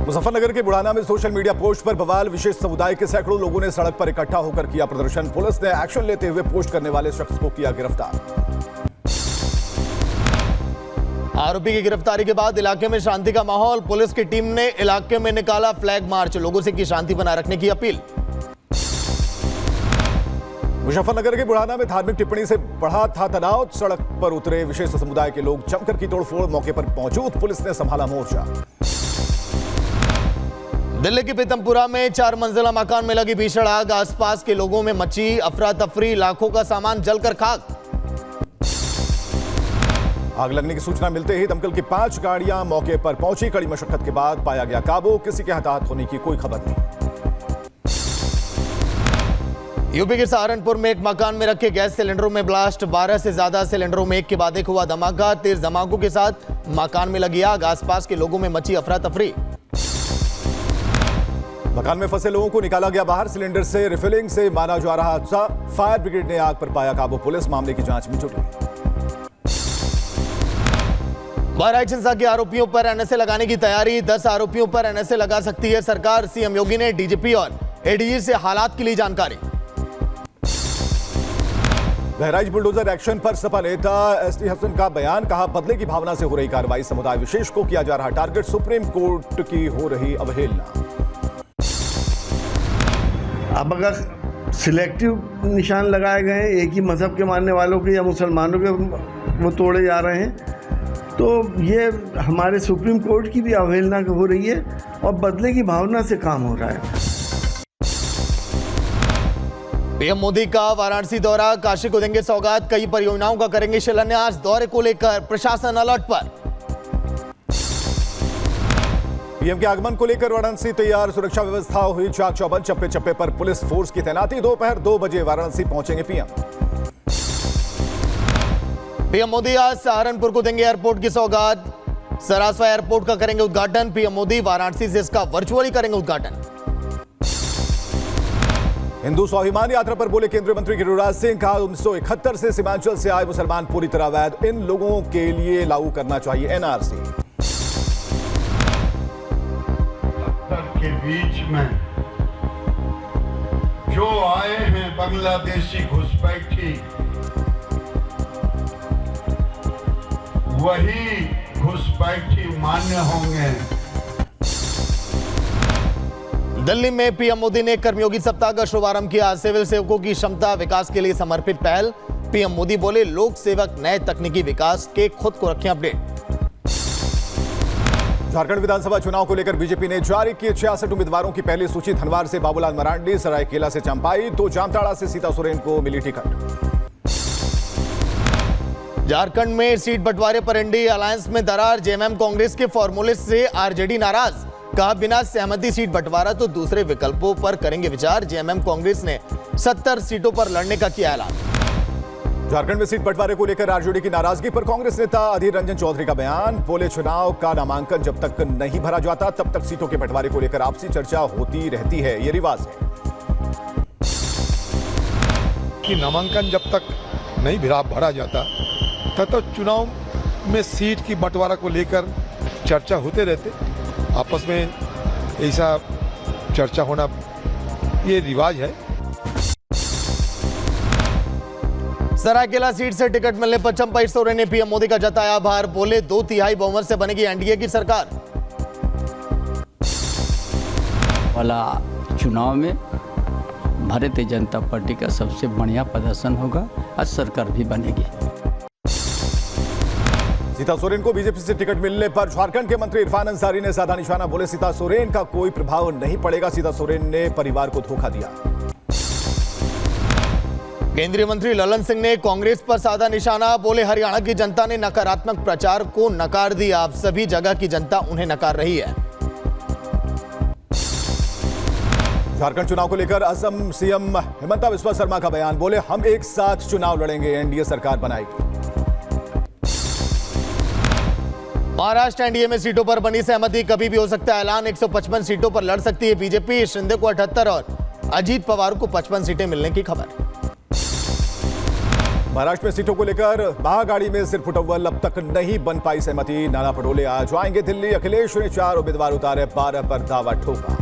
मुजफ्फरनगर के बुढ़ाना में social media post पर बवाल। विशेष समुदाय के सैकड़ों लोगों ने सड़क पर इकट्ठा होकर किया प्रदर्शन। पुलिस ने एक्शन लेते हुए पोस्ट करने वाले शख्स को किया गिरफ्तार। आरोपी की गिरफ्तारी के बाद इलाके में शांति का माहौल। पुलिस की टीम ने इलाके में निकाला फ्लैग मार्च। लोगों से की शांति बनाए रखने की अपील। मुजफ्फरनगर के बुढ़ाना में धार्मिक टिप्पणी से बढ़ा था तनाव। सड़क पर उतरे विशेष समुदाय के लोग जमकर की तोड़फोड़। मौके पर मौजूद पुलिस ने संभाला मोर्चा। दिल्ली के पीतमपुरा में 4 मंजिला मकान में लगी भीषण आग। आसपास के लोगों में मची अफरा तफरी। लाखों का सामान जलकर खाक। आग लगने की सूचना मिलते ही दमकल की 5 गाड़ियां मौके पर पहुंची। कड़ी मशक्कत के बाद पाया गया काबू। किसी के हताहत होने की कोई खबर नहीं। यूपी के सहारनपुर में एक मकान में रखे गैस सिलेंडरों में ब्लास्ट। 12 से ज्यादा सिलेंडरों में एक के बाद एक हुआ धमाका। तेज धमाकों के साथ मकान में लगी आग। आसपास के लोगों में मची अफरा तफरी। मकान में फंसे लोगों को निकाला गया बाहर। सिलेंडर से रिफिलिंग से माना जा रहा हादसा। फायर ब्रिगेड ने आग पर पाया काबू। पुलिस मामले की जांच में जुटी। बहराइच हिंसा के आरोपियों पर एनएसए लगाने की तैयारी। 10 आरोपियों पर एनएसए लगा सकती है सरकार। सीएम योगी ने डीजीपी और एडीजी से हालात के लिए जानकारी। बहराइच बुलडोजर एक्शन पर सपा नेता एसटी हसन का बयान। कहा बदले की भावना से हो रही कार्रवाई। समुदाय विशेष को किया जा रहा टारगेट। सुप्रीम कोर्ट की हो रही अवहेलना। अब अगर सिलेक्टिव निशान लगाए गए हैं एक ही मजहब के मानने वालों के या मुसलमानों के वो तोड़े जा रहे हैं, तो ये हमारे सुप्रीम कोर्ट की भी अवहेलना हो रही है और बदले की भावना से काम हो रहा है। पीएम मोदी का वाराणसी दौरा। काशी को देंगे सौगात। कई परियोजनाओं का करेंगे शिलान्यास। दौरे को लेकर प्रशासन अलर्ट पर। पीएम के आगमन को लेकर वाराणसी तैयार। सुरक्षा व्यवस्था हुई चाक चौबंद। चप्पे चप्पे पर पुलिस फोर्स की तैनाती। दोपहर 2 बजे वाराणसी पहुंचेंगे पीएम। पीएम मोदी आज सहारनपुर को देंगे एयरपोर्ट की सौगात। सरासवा एयरपोर्ट का करेंगे उद्घाटन। पीएम मोदी वाराणसी से इसका वर्चुअली करेंगे उद्घाटन। हिंदू स्वाभिमान यात्रा पर बोले केंद्रीय मंत्री गिरिराज सिंह। कहा 1971 से सीमांचल से आए मुसलमान पूरी तरह वैध। इन लोगों के लिए लागू करना चाहिए एनआरसी। के बीच में जो आए हैं बांग्लादेशी घुसपैठी, वही घुसपैठी मान्य होंगे। दिल्ली में पीएम मोदी ने कर्मयोगी सप्ताह का शुभारंभ किया। सिविल सेवकों की क्षमता विकास के लिए समर्पित पहल। पीएम मोदी बोले लोक सेवक नए तकनीकी विकास के खुद को रखें अपडेट। झारखंड विधानसभा चुनाव को लेकर बीजेपी ने जारी की 66 उम्मीदवारों की पहली सूची। धनवार से बाबूलाल मरांडी, सरायकेला से चंपाई तो जामताड़ा से सीता सोरेन को मिली टिकट। झारखंड में सीट बंटवारे पर इंडी अलायंस में दरार। जेएमएम कांग्रेस के फॉर्मूले से आरजेडी नाराज। कहा बिना सहमति सीट बंटवारा तो दूसरे विकल्पों पर करेंगे विचार। जेएमएम कांग्रेस ने 70 सीटों पर लड़ने का किया ऐलान। झारखंड में सीट बंटवारे को लेकर आरजेडी की नाराजगी पर कांग्रेस नेता अधीर रंजन चौधरी का बयान। बोले चुनाव का नामांकन जब तक नहीं भरा जाता तब तक सीटों के बंटवारे को लेकर आपसी चर्चा होती रहती है। ये रिवाज है कि नामांकन जब तक नहीं भरा जाता तब तक चुनाव में सीट की बंटवारा को लेकर चर्चा होते रहते। आपस में ऐसा चर्चा होना ये रिवाज है। सरायकेला सीट से टिकट मिलने पर चंपाई सोरेन ने पीएम मोदी का जताया आभार। बोले 2/3 बहुमत से बनेगी एनडीए की सरकार। वाला चुनाव में भारतीय जनता पार्टी का सबसे बढ़िया प्रदर्शन होगा। आज सरकार भी बनेगी। सीता सोरेन को बीजेपी से टिकट मिलने पर झारखंड के मंत्री इरफान अंसारी ने साधा निशाना। बोले सीता सोरेन का कोई प्रभाव नहीं पड़ेगा। सीता सोरेन ने परिवार को धोखा दिया। केंद्रीय मंत्री ललन सिंह ने कांग्रेस पर साधा निशाना। बोले हरियाणा की जनता ने नकारात्मक प्रचार को नकार दिया। अब सभी जगह की जनता उन्हें नकार रही है। झारखंड चुनाव को लेकर असम सीएम हिमंता बिस्वा शर्मा का बयान। बोले हम एक साथ चुनाव लड़ेंगे। एनडीए सरकार बनाएगी। महाराष्ट्र एनडीए में सीटों पर बनी सहमति। कभी भी हो सकता है ऐलान। 155 सीटों पर लड़ सकती है बीजेपी। शिंदे को 78 और अजीत पवार को 55 सीटें मिलने की खबर। महाराष्ट्र में सीटों को लेकर महागाड़ी में सिर फुटअव्वल, अब तक नहीं बन पाई सहमति। नाना पटोले आज आएंगे दिल्ली। अखिलेश ने 4 उम्मीदवार उतारे, 12 पर दावा ठोका।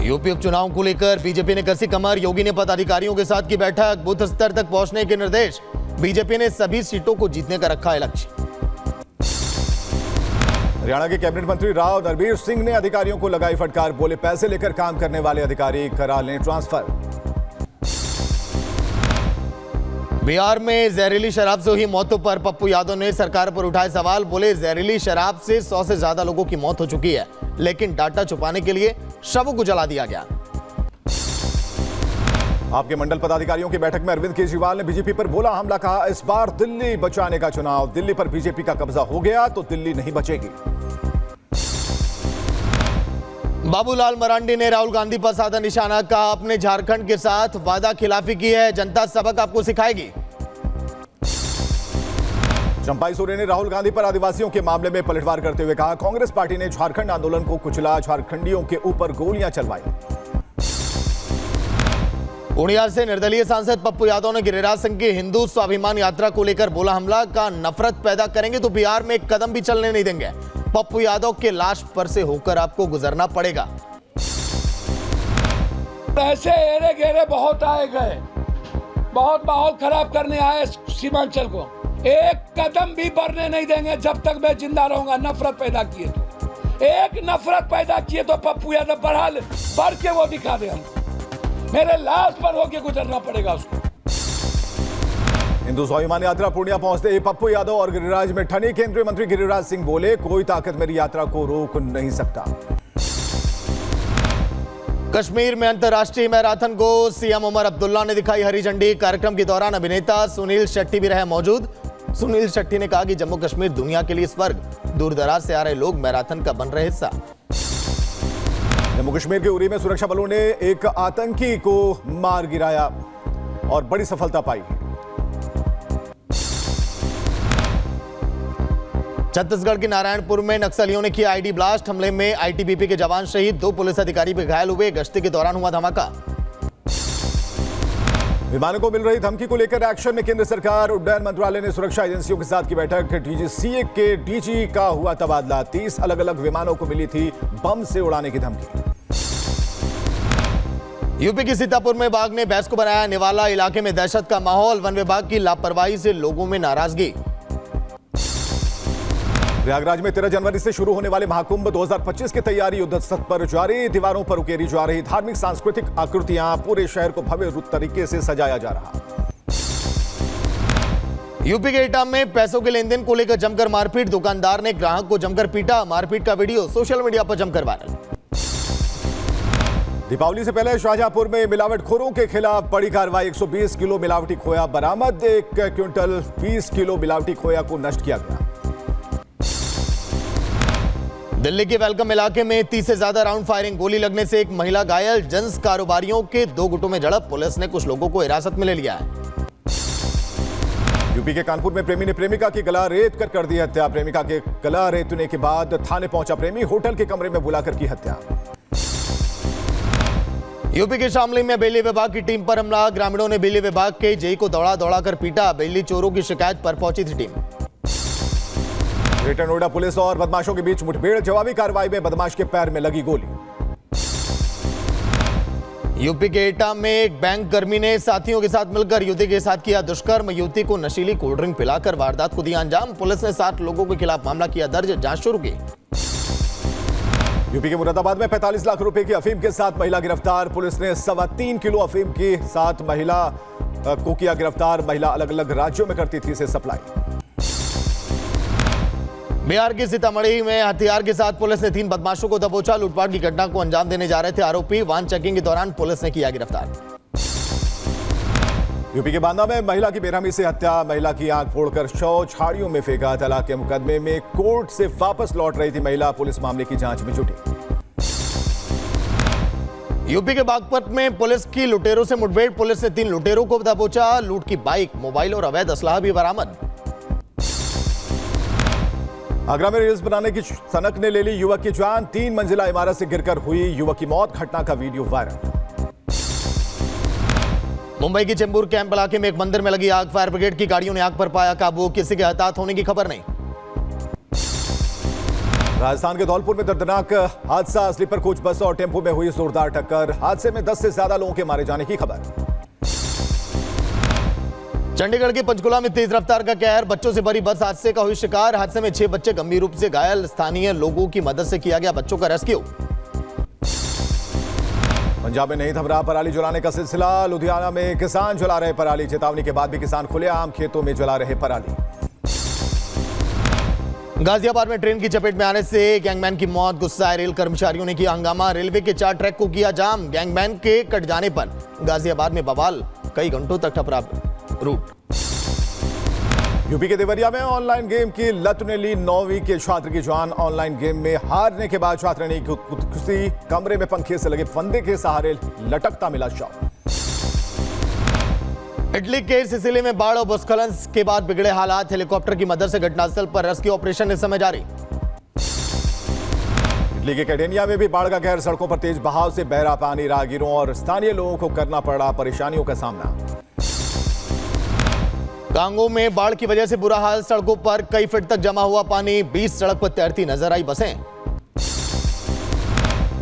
यूपी उपचुनाव को लेकर बीजेपी ने कसी कमर। योगी ने पदाधिकारियों के साथ की बैठक, बूथ स्तर तक पहुंचने के निर्देश। बीजेपी ने सभी सीटों को जीतने का रखा है लक्ष्य। हरियाणा के कैबिनेट मंत्री राव नरबीर सिंह ने अधिकारियों को लगाई फटकार, बोले पैसे लेकर काम करने वाले अधिकारी करा लें ट्रांसफर। बिहार में जहरीली शराब से हुई मौतों पर पप्पू यादव ने सरकार पर उठाए सवाल, बोले जहरीली शराब से 100 से ज्यादा लोगों की मौत हो चुकी है, लेकिन डाटा छुपाने के लिए शवों को जला दिया गया। आपके मंडल पदाधिकारियों की बैठक में अरविंद केजरीवाल ने बीजेपी पर बोला हमला, कहा इस बार दिल्ली बचाने का चुनाव। दिल्ली पर बीजेपी का कब्जा हो गया तो दिल्ली नहीं बचेगी। बाबूलाल मरांडी ने राहुल गांधी पर साधा निशाना, कहा अपने झारखंड के साथ वादा खिलाफी की है, जनता सबक आपको सिखाएगी। चंपाई सोरेन ने राहुल गांधी पर आदिवासियों के मामले में पलटवार करते हुए कहा कांग्रेस पार्टी ने झारखंड आंदोलन को कुचला, झारखंडियों के ऊपर गोलियां चलवाई। पूर्णिया से निर्दलीय सांसद पप्पू यादव ने गिरिराज सिंह की हिंदू स्वाभिमान यात्रा को लेकर बोला हमला, का नफरत पैदा करेंगे तो बिहार में एक कदम भी चलने नहीं देंगे। पप्पू यादव के लाश पर से होकर आपको गुजरना पड़ेगा। ऐसे एरे घेरे बहुत आए गए, बहुत माहौल खराब करने आए सीमांचल को। एक कदम भी बढ़ने नहीं देंगे जब तक मैं जिंदा रहूंगा। नफरत पैदा किए तो, एक नफरत पैदा किए तो पप्पू यादव बढ़ के वो दिखा दे हमको। मेरे लाश पर होके गुजरना पड़ेगा उसको। हिंदू स्वाभिमान यात्रा पूर्णिया पहुंचते ही पप्पू यादव और गिरिराज में ठनी। केंद्रीय मंत्री गिरिराज सिंह बोले कोई ताकत मेरी यात्रा को रोक नहीं सकता। कश्मीर में अंतर्राष्ट्रीय मैराथन को सीएम उमर अब्दुल्ला ने दिखाई हरी झंडी। कार्यक्रम के दौरान अभिनेता सुनील शेट्टी भी रहे मौजूद। सुनील शेट्टी ने कहा कि जम्मू कश्मीर दुनिया के लिए स्वर्ग, दूर दराज से आ रहे लोग मैराथन का बन रहे हिस्सा। जम्मू कश्मीर के उरी में सुरक्षा बलों ने एक आतंकी को मार गिराया और बड़ी सफलता पाई। छत्तीसगढ़ के नारायणपुर में नक्सलियों ने किया आईडी ब्लास्ट। हमले में आईटीबीपी के जवान शहीद, 2 पुलिस अधिकारी भी घायल हुए। गश्ती के दौरान हुआ धमाका। विमानों को मिल रही धमकी को लेकर एक्शन में केंद्र सरकार। उड्डयन मंत्रालय ने सुरक्षा एजेंसियों के साथ की बैठक। डीजीसीए के डीजी का हुआ तबादला। 30 अलग अलग विमानों को मिली थी बम से उड़ाने की धमकी। यूपी के सीतापुर में बाघ ने भैंस को बनाया निवाला। इलाके में दहशत का माहौल। वन विभाग की लापरवाही से लोगों में नाराजगी। प्रयागराज में 13 जनवरी से शुरू होने वाले महाकुंभ 2025 की तैयारी युद्ध स्तर पर जारी। दीवारों पर उकेरी जा रही धार्मिक सांस्कृतिक आकृतियां। पूरे शहर को भव्य तरीके से सजाया जा रहा। यूपी के एटा में पैसों के लेन देन को लेकर जमकर मारपीट। दुकानदार ने ग्राहक को जमकर पीटा। मारपीट का वीडियो सोशल मीडिया पर जमकर वायरल। दीपावली से पहले शाहजहांपुर में मिलावटखोरों के खिलाफ बड़ी कार्रवाई। 120 किलो मिलावटी खोया बरामद। 1 क्विंटल 20 किलो मिलावटी खोया को नष्ट किया गया। दिल्ली के वेलकम इलाके में 30 से ज्यादा राउंड फायरिंग। गोली लगने से एक महिला घायल। जंस कारोबारियों के 2 गुटों में झड़प। पुलिस ने कुछ लोगों को हिरासत में ले लिया है। यूपी के कानपुर में प्रेमी ने प्रेमिका की गला रेत कर दी हत्या। प्रेमिका के गला रेतने के बाद थाने पहुंचा प्रेमी। होटल के कमरे में बुलाकर की हत्या। यूपी के शामली में बिजली विभाग की टीम पर हमला। ग्रामीणों ने बिजली विभाग के जेई को दौड़ा कर पीटा। बिजली चोरों की शिकायत पर पहुंची थी टीम। ग्रेटर नोएडा पुलिस और बदमाशों के बीच मुठभेड़। जवाबी कार्रवाई में बदमाश के पैर में लगी गोली। यूपी के एटा में एक बैंक कर्मी ने साथियों के साथ मिलकर युवती के साथ किया दुष्कर्म। युवती को नशीली कोल्ड ड्रिंक पिलाकर वारदात को दिया अंजाम। पुलिस ने 7 लोगों के खिलाफ मामला किया दर्ज। जांच शुरू की। यूपी के मुरादाबाद में 45 लाख रुपए की अफीम के साथ महिला गिरफ्तार। पुलिस ने 3.25 किलो अफीम के साथ महिला को किया गिरफ्तार। महिला अलग अलग राज्यों में करती थी इसे सप्लाई। बिहार के सीतामढ़ी में हथियार के साथ पुलिस ने 3 बदमाशों को दबोचा। लूटपाट की घटना को अंजाम देने जा रहे थे आरोपी। वाहन चेकिंग के दौरान पुलिस ने किया गिरफ्तार। यूपी के बांदा में महिला की बेरहमी से हत्या। महिला की आंख फोड़कर शव झाड़ियों में फेंका। तलाक के मुकदमे में कोर्ट से वापस लौट रही थी महिला। पुलिस मामले की जांच में जुटी। यूपी के बागपत में पुलिस की लुटेरों से मुठभेड़। पुलिस ने 3 लुटेरों को दबोचा। लूट की बाइक, मोबाइल और अवैध असलाह भी बरामद। आगरा में रील्स बनाने की सनक ने ले ली युवक की जान। 3 मंजिला इमारत से गिरकर हुई युवक की मौत। घटना का वीडियो वायरल। मुंबई की चेंबूर कैंप इलाके में एक मंदिर में लगी आग, फायर ब्रिगेड की गाड़ियों ने आग पर पाया काबू, किसी के हताहत होने की खबर नहीं। राजस्थान के धौलपुर में दर्दनाक हादसा, स्लीपर कोच बस और टेंपो में हुई जोरदार टक्कर, हादसे में 10 से ज्यादा लोगों के मारे जाने की खबर। चंडीगढ़ के पंचकुला में तेज रफ्तार का कहर, बच्चों से भरी बस हादसे का हुई शिकार, हादसे में 6 बच्चे गंभीर रूप से घायल, स्थानीय लोगों की मदद से किया गया बच्चों का रेस्क्यू। पंजाब में नहीं थम रहा पराली जलाने का सिलसिला, लुधियाना में किसान जला रहे पराली, चेतावनी के बाद भी किसान खुलेआम खेतों में जला रहे पराली। गाजियाबाद में ट्रेन की चपेट में आने से गैंगमैन की मौत, गुस्साए रेल कर्मचारियों ने किया हंगामा, रेलवे के 4 ट्रैक को किया जाम, गैंगमैन के कट जाने पर गाजियाबाद में बवाल, कई घंटों तक ठपरा रूट। यूपी के देवरिया में ऑनलाइन गेम की लत ने ली 9वीं के छात्र की जान, ऑनलाइन गेम में हारने के बाद छात्र ने खुदकुशी, कमरे में पंखे से लगे फंदे के सहारे लटकता मिला शव। इटली के सिसिली में बाढ़ और भूस्खलन के बाद बिगड़े हालात, हेलीकॉप्टर की मदद से घटनास्थल पर रेस्क्यू ऑपरेशन इस समय जारी। इटली के कैडेनिया में भी बाढ़ का कहर, सड़कों पर तेज बहाव से बह रहा पानी, राहगीरों और स्थानीय लोगों को करना पड़ा परेशानियों का सामना। कांगो में बाढ़ की वजह से बुरा हाल, सड़कों पर कई फीट तक जमा हुआ पानी, 20 सड़क पर तैरती नजर आई बसें।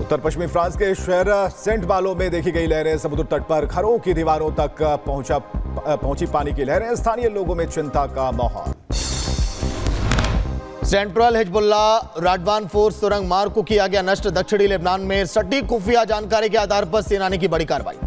उत्तर पश्चिमी फ्रांस के शहर सेंट मालो में देखी गई लहरें, समुद्र तट पर घरों की दीवारों तक पहुंची पानी की लहरें, स्थानीय लोगों में चिंता का माहौल। सेंट्रल हिजबुल्ला राडवान फोर्स सुरंग मार्ग को किया गया नष्ट, दक्षिणी लेबनान में सटीक खुफिया जानकारी के आधार पर सेना ने की बड़ी कार्रवाई।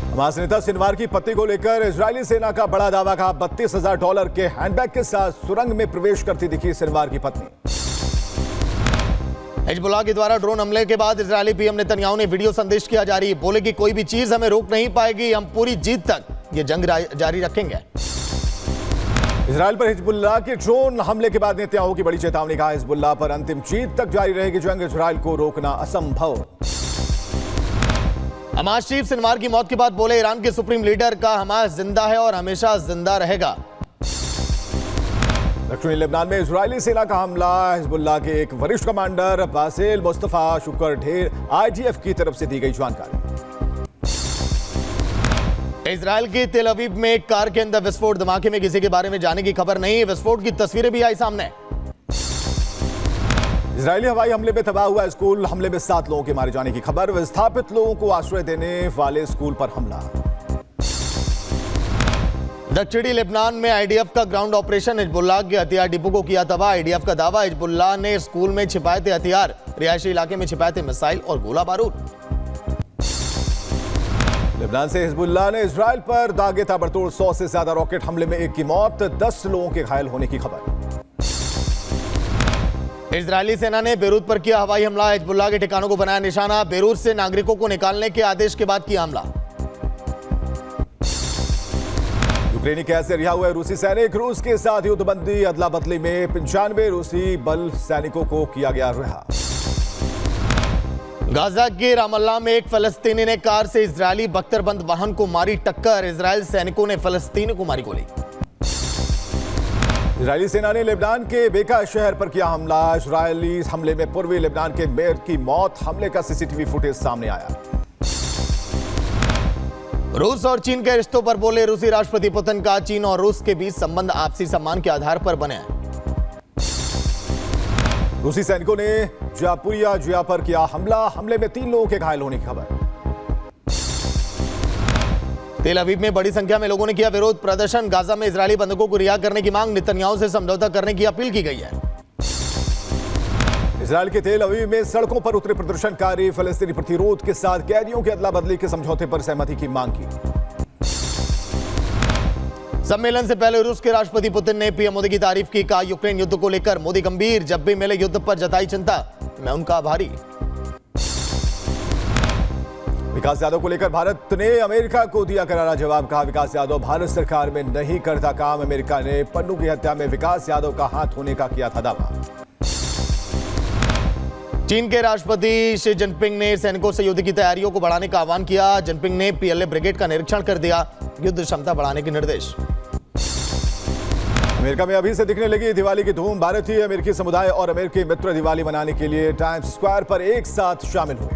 हमास नेता सिनवार की पत्नी को लेकर इजरायली सेना का बड़ा दावा, कहा $32,000 के हैंडबैग के साथ सुरंग में प्रवेश करती दिखी सिनवार की पत्नी। हिजबुल्लाह के द्वारा ड्रोन हमले के बाद इजरायली पीएम नेतन्याहू ने वीडियो संदेश किया जारी, बोले कि कोई भी चीज हमें रोक नहीं पाएगी, हम पूरी जीत तक ये जंग जारी रखेंगे। इजरायल पर हिजबुल्लाह के ड्रोन हमले के बाद नेतन्याहू की बड़ी चेतावनी, कहा हिजबुल्लाह पर अंतिम जीत तक जारी रहेगी जंग, इजरायल को रोकना असंभव। हमास चीफ सिनवार की मौत के बाद बोले, ईरान के सुप्रीम लीडर का हमास जिंदा है और हमेशा जिंदा रहेगा। दक्षिणी लेबनान में इजरायली सेना का हमला, हिजबुल्लाह के एक वरिष्ठ कमांडर बासेल मुस्तफा शुक्र ढेर आईडीएफ की तरफ से दी गई जानकारी। इजरायल के तेल अवीव में एक कार के अंदर विस्फोट, धमाके में किसी के बारे में जाने की खबर नहीं, विस्फोट की तस्वीरें भी आई सामने। इजरायली हवाई हमले में तबाह हुआ स्कूल, हमले में 7 लोगों के मारे जाने की खबर, विस्थापित लोगों को आश्रय देने वाले स्कूल पर हमला। दक्षिणी लेबनान में आईडीएफ का ग्राउंड ऑपरेशन, हिजबुल्लाह के हथियार डिपो को किया तबाह, आईडीएफ का दावा, हिजबुल्लाह ने स्कूल में छिपाए थे हथियार, रिहायशी इलाके में छिपाए थे मिसाइल और गोला बारूद। लेबनान से हिजबुल्लाह ने इजरायल पर दागे ताबड़तोड़ 100 से ज्यादा रॉकेट हमले में 1 की मौत, 10 लोगों के घायल होने की खबर। इजरायली सेना ने बेरूत पर किया हवाई हमला, हिजबुल्लाह के ठिकानों को बनाया निशाना, बेरूत से नागरिकों को निकालने के आदेश के बाद किया हमला। यूक्रेनी कैद से रिहा हुए रूसी सैनिक, रूस के साथ युद्धबंदी, अदला बदली में 95 रूसी बल सैनिकों को किया गया रिहा। गाजा के रामल्ला में एक फलस्तीनी ने कार से इजरायली बख्तरबंद वाहन को मारी टक्कर, इजरायल सैनिकों ने फलस्तीनी को मारी गोली। इजरायली सेना ने लेबनान के बेका शहर पर किया हमला, इजरायली हमले में पूर्वी लेबनान के मेयर की मौत, हमले का सीसीटीवी फुटेज सामने आया। रूस और चीन के रिश्तों पर बोले रूसी राष्ट्रपति पुतिन का, चीन और रूस के बीच संबंध आपसी सम्मान के आधार पर बने हैं। रूसी सैनिकों ने जापुरिया जिया पर किया हमला, हमले में 3 लोगों के घायल होने की खबर। तेल अवीव में बड़ी संख्या में लोगों ने किया विरोध प्रदर्शन, गाजा में इजरायली बंधकों को रिहा करने की मांग, नेतन्याहू से समझौता करने की अपील की गई है। इजरायल के तेल अवीव में सड़कों पर उतरे प्रदर्शनकारी, फलस्तीनी प्रतिरोध के साथ कैदियों के अदला बदली के समझौते पर सहमति की मांग की। सम्मेलन से पहले रूस के राष्ट्रपति पुतिन ने पीएम मोदी की तारीफ की, कहा यूक्रेन युद्ध को लेकर मोदी गंभीर, जब भी मिले युद्ध पर जताई चिंता, मैं उनका आभारी। विकास यादव को लेकर भारत ने अमेरिका को दिया करारा जवाब, कहा विकास यादव भारत सरकार में नहीं करता काम, अमेरिका ने पन्नू की हत्या में विकास यादव का हाथ होने का किया था दावा। चीन के राष्ट्रपति शी जिनपिंग ने सैनिकों से युद्ध की तैयारियों को बढ़ाने का आह्वान किया, जिनपिंग ने पीएलए ब्रिगेड का निरीक्षण कर दिया, युद्ध क्षमता बढ़ाने के निर्देश। अमेरिका में अभी से दिखने लगी दिवाली की धूम, भारतीय अमेरिकी समुदाय और अमेरिकी मित्र दिवाली मनाने के लिए टाइम्स स्क्वायर पर एक साथ शामिल हुए।